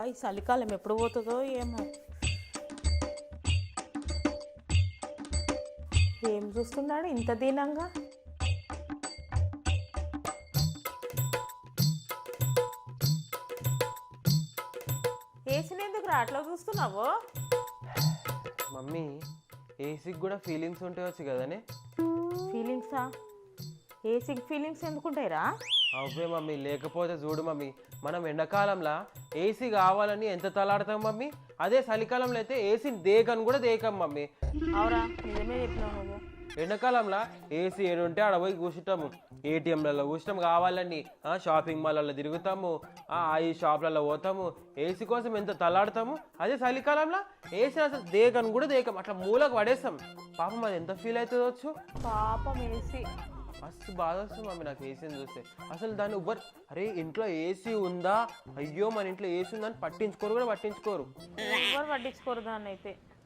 ఈ చలికాలం ఎప్పుడు పోతుందో ఏమో. ఏం చూస్తున్నాడు ఇంత దీనంగా? ఏసినందుకు రా అట్లా చూస్తున్నావు? మమ్మీ ఏసీకి కూడా ఫీలింగ్స్ ఉంటాయొచ్చు కదనే. ఫీలింగ్సా? ఏసీకి ఫీలింగ్స్ ఎందుకుంటాయిరా? అవే మమ్మీ, లేకపోతే చూడు మమ్మీ, మనం ఎండాకాలంలో ఏసీ కావాలని ఎంత తలాడతాం మమ్మీ, అదే చలికాలంలో అయితే ఏసీని దేకని కూడా దేకం మమ్మీ. అవురా, నిజమే చెప్పినావు నువ్వు. ఎండాకాలంలో ఏసీ ఏడుంటే ఆడ పోయి కూర్చుంటాము, ఏటీఎంలలో కూర్చుంటాం, కావాలని షాపింగ్ మాల్లలో తిరుగుతాము, ఈ షాప్లలో పోతాము, ఏసీ కోసం ఎంత తలాడతాము. అదే చలికాలంలో ఏసీ అసలు దేకని కూడా దేకం, అట్లా మూలకు పడేస్తాం. పాపం అది ఎంత ఫీల్ అవుతుందో వచ్చు. పాపం ఏసీ మస్తు బాధ వస్తుంది మమ్మీ నాకు ఏసీని చూస్తే. అసలు దాన్ని ఎవ్వరు అరే ఇంట్లో ఏసీ ఉందా, అయ్యో మన ఇంట్లో ఏసీ ఉందని పట్టించుకోరు కూడా పట్టించుకోరు. ఎవరు పట్టించుకోరు దాన్ని అయితే.